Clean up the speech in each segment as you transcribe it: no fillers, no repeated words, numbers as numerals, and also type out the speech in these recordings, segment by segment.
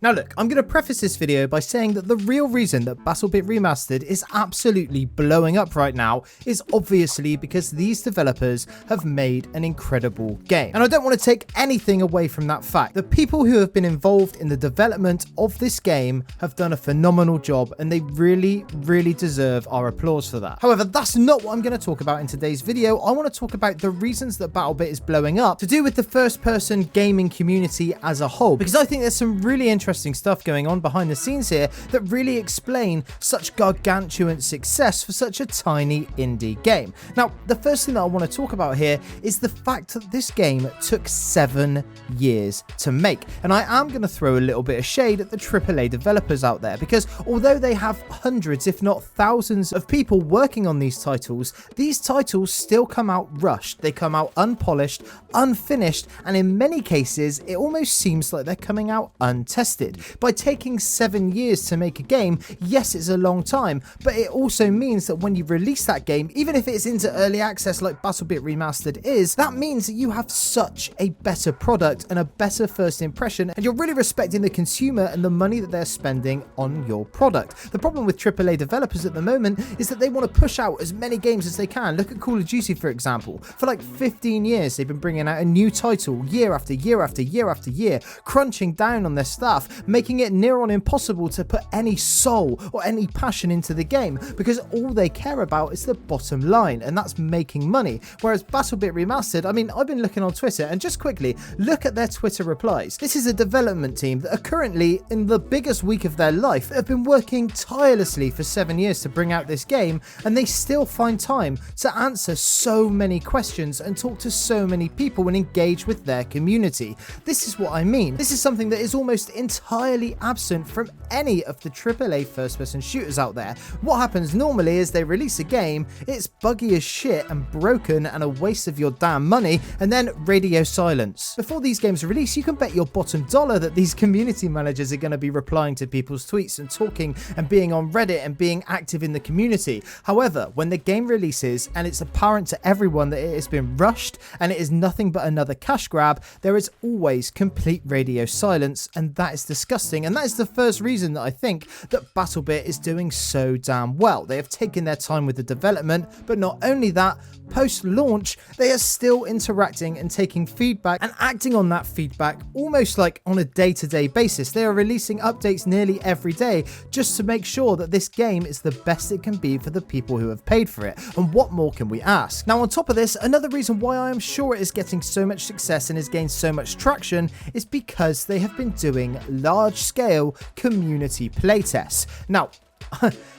Now look, I'm going to preface this video by saying that the real reason that Battlebit Remastered is absolutely blowing up right now is obviously because these developers have made an incredible game. And I don't want to take anything away from that fact. The people who have been involved in the development of this game have done a phenomenal job and they really deserve our applause for that. However, that's not what I'm going to talk about in today's video. I want to talk about the reasons that Battlebit is blowing up to do with the first-person gaming community as a whole, because I think there's some really interesting stuff going on behind the scenes here that really explain such gargantuan success for such a tiny indie game. Now, the first thing that I want to talk about here is the fact that this game took 7 years to make. And I am going to throw a little bit of shade at the AAA developers out there, because although they have hundreds, if not thousands of people working on these titles still come out rushed. They come out unpolished, unfinished, and in many cases, it almost seems like they're coming out untested. By taking 7 years to make a game, yes, it's a long time, but it also means that when you release that game, even if it's into early access like Battlebit Remastered is, that means that you have such a better product and a better first impression, and you're really respecting the consumer and the money that they're spending on your product. The problem with AAA developers at the moment is that they want to push out as many games as they can. Look at Call of Duty, for example. For like 15 years, they've been bringing out a new title year after year after year after year, crunching down on their staff, making it near on impossible to put any soul or any passion into the game, because all they care about is the bottom line, and that's making money. Whereas Battlebit Remastered, I mean, I've been looking on Twitter, and just quickly, look at their Twitter replies. This is a development team that are currently in the biggest week of their life, have been working tirelessly for 7 years to bring out this game, and they still find time to answer so many questions and talk to so many people and engage with their community. This is what I mean. This is something that is almost entirely absent from any of the AAA first-person shooters out there. What happens normally is they release a game, it's buggy as shit and broken and a waste of your damn money, and then radio silence. Before these games release, you can bet your bottom dollar that these community managers are going to be replying to people's tweets and talking and being on Reddit and being active in the community. However, when the game releases and it's apparent to everyone that it has been rushed and it is nothing but another cash grab, there is always complete radio silence, and that is disgusting. And that is the first reason that I think that Battlebit is doing so damn well. They have taken their time with the development, but not only that, post-launch, they are still interacting and taking feedback and acting on that feedback almost like on a day-to-day basis. They are releasing updates nearly every day just to make sure that this game is the best it can be for the people who have paid for it. And what more can we ask? Now, on top of this, another reason why I am sure it is getting so much success and has gained so much traction is because they have been doing large-scale community playtests. Now,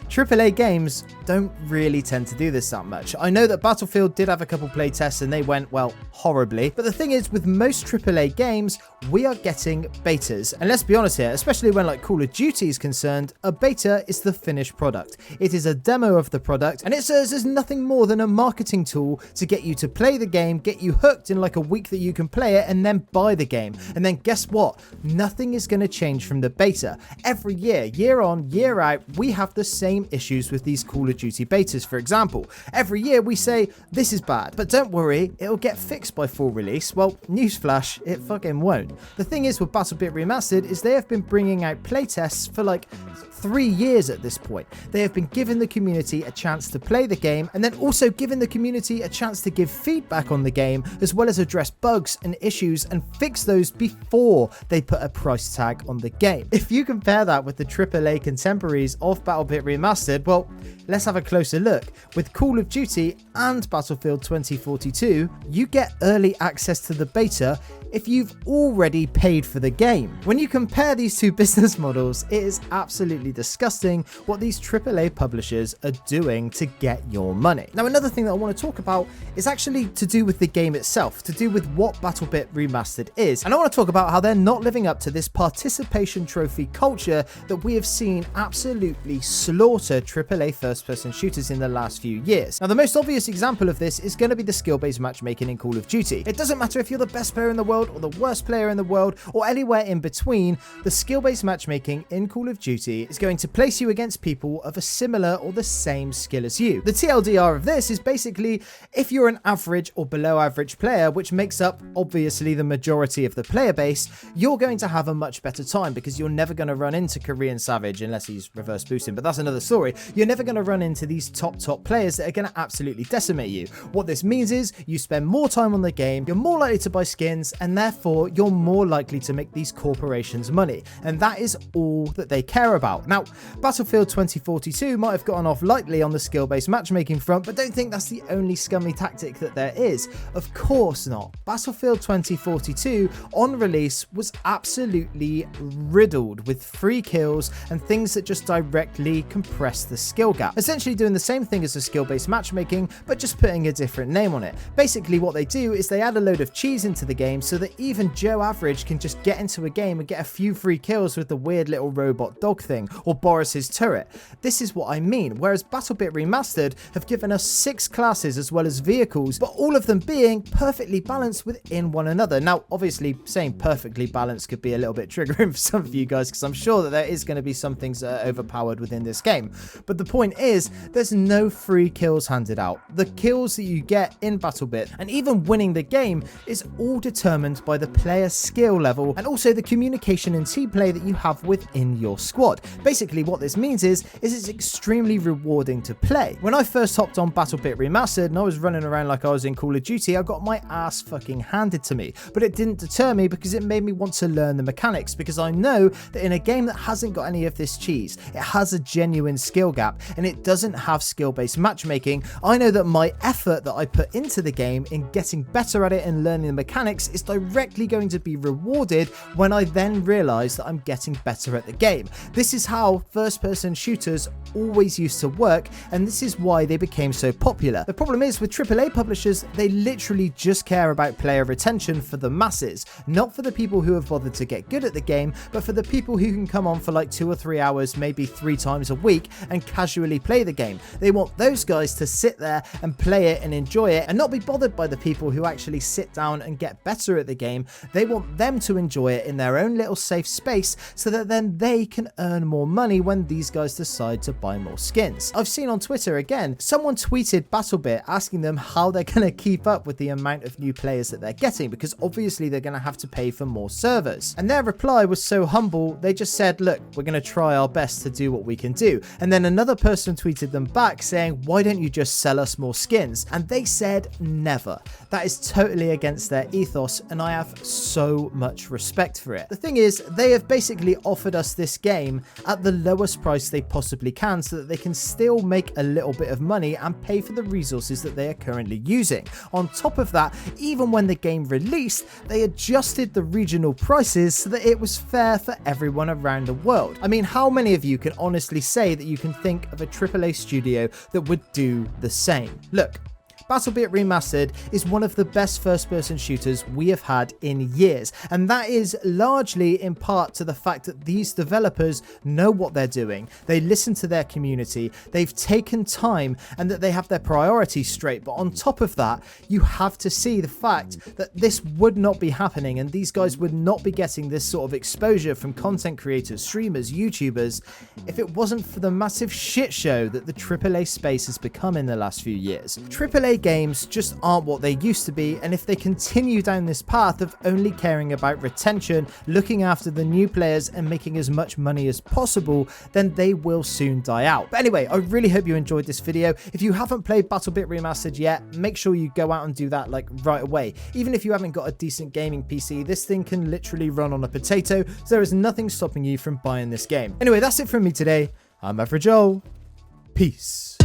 AAA games don't really tend to do this that much. I know that Battlefield did have a couple playtests and they went, well, horribly. But the thing is, with most AAA games, we are getting betas. And let's be honest here, especially when like Call of Duty is concerned, a beta is the finished product. It is a demo of the product, and it serves as nothing more than a marketing tool to get you to play the game, get you hooked in like a week that you can play it, and then buy the game. And then guess what? Nothing is going to change from the beta. Every year, year on, year out, we have the same issues with these Call of Duty betas, for example. Every year we say, this is bad, but don't worry, it'll get fixed by full release. Well, newsflash, it fucking won't. The thing is with Battlebit Remastered is they have been bringing out playtests for like 3 years at this point. They have been giving the community a chance to play the game, and then also giving the community a chance to give feedback on the game, as well as address bugs and issues and fix those before they put a price tag on the game. If you compare that with the AAA contemporaries of Battlebit Remastered, well, let's have a closer look. With Call of Duty and Battlefield 2042, you get early access to the beta if you've already paid for the game. When you compare these two business models, it is absolutely disgusting what these AAA publishers are doing to get your money. Now, another thing that I want to talk about is actually to do with the game itself, to do with what Battlebit Remastered is. And I want to talk about how they're not living up to this participation trophy culture that we have seen absolutely slaughter AAA first-person shooters in the last few years. Now, the most obvious example of this is going to be the skill-based matchmaking in Call of Duty. It doesn't matter if you're the best player in the world world or the worst player in the world or anywhere in between, the skill-based matchmaking in Call of Duty is going to place you against people of a similar or the same skill as you. The TLDR of this is basically if you're an average or below average player, which makes up obviously the majority of the player base, you're going to have a much better time because you're never going to run into Korean Savage unless he's reverse boosting, but that's another story. You're never going to run into these top players that are going to absolutely decimate you. What this means is you spend more time on the game, you're more likely to buy skins, and therefore you're more likely to make these corporations money. And that is all that they care about. Now, Battlefield 2042 might have gotten off lightly on the skill-based matchmaking front, but don't think that's the only scummy tactic that there is. Of course not. Battlefield 2042 on release was absolutely riddled with free kills and things that just directly compress the skill gap. Essentially doing the same thing as the skill-based matchmaking, but just putting a different name on it. Basically what they do is they add a load of cheese into the game so that even Joe Average can just get into a game and get a few free kills with the weird little robot dog thing or Boris's turret. This is what I mean, whereas Battlebit Remastered have given us 6 classes as well as vehicles, but all of them being perfectly balanced within one another. Now obviously saying perfectly balanced could be a little bit triggering for some of you guys because I'm sure that there is going to be some things that are overpowered within this game, but the point is there's no free kills handed out. The kills that you get in Battlebit and even winning the game is all determined by the player's skill level and also the communication and team play that you have within your squad. Basically what this means is it's extremely rewarding to play. When I first hopped on Battlebit Remastered and I was running around like I was in Call of Duty, I got my ass fucking handed to me, but it didn't deter me because it made me want to learn the mechanics, because I know that in a game that hasn't got any of this cheese, it has a genuine skill gap and it doesn't have skill-based matchmaking. I know that my effort that I put into the game in getting better at it and learning the mechanics is directly going to be rewarded when I then realize that I'm getting better at the game. This is how first-person shooters always used to work, and this is why they became so popular. The problem is with AAA publishers, they literally just care about player retention for the masses, not for the people who have bothered to get good at the game, but for the people who can come on for like 2 or 3 hours, maybe 3 times a week and casually play the game. They want those guys to sit there and play it and enjoy it and not be bothered by the people who actually sit down and get better at the game. They want them to enjoy it in their own little safe space so that then they can earn more money when these guys decide to buy more skins. I've seen on Twitter again, someone tweeted Battlebit asking them how they're going to keep up with the amount of new players that they're getting, because obviously they're going to have to pay for more servers. And their reply was so humble, they just said, look, we're going to try our best to do what we can do. And then another person tweeted them back saying, why don't you just sell us more skins? And they said never. That is totally against their ethos, and I have so much respect for it. The thing is, they have basically offered us this game at the lowest price they possibly can so that they can still make a little bit of money and pay for the resources that they are currently using. On top of that, even when the game released, they adjusted the regional prices so that it was fair for everyone around the world. I mean, how many of you can honestly say that you can think of a AAA studio that would do the same? Look, Battlebit Remastered is one of the best first-person shooters we have had in years, and that is largely in part to the fact that these developers know what they're doing, they listen to their community, they've taken time, and that they have their priorities straight. But on top of that, you have to see the fact that this would not be happening and these guys would not be getting this sort of exposure from content creators, streamers, YouTubers, if it wasn't for the massive shit show that the AAA space has become in the last few years. AAA games just aren't what they used to be, and if they continue down this path of only caring about retention, looking after the new players and making as much money as possible, then they will soon die out. But anyway, I really hope you enjoyed this video. If you haven't played Battlebit Remastered yet, make sure you go out and do that like right away. Even if you haven't got a decent gaming PC, this thing can literally run on a potato, so there is nothing stopping you from buying this game. Anyway, that's it from me today. I'm Average Joel. Peace.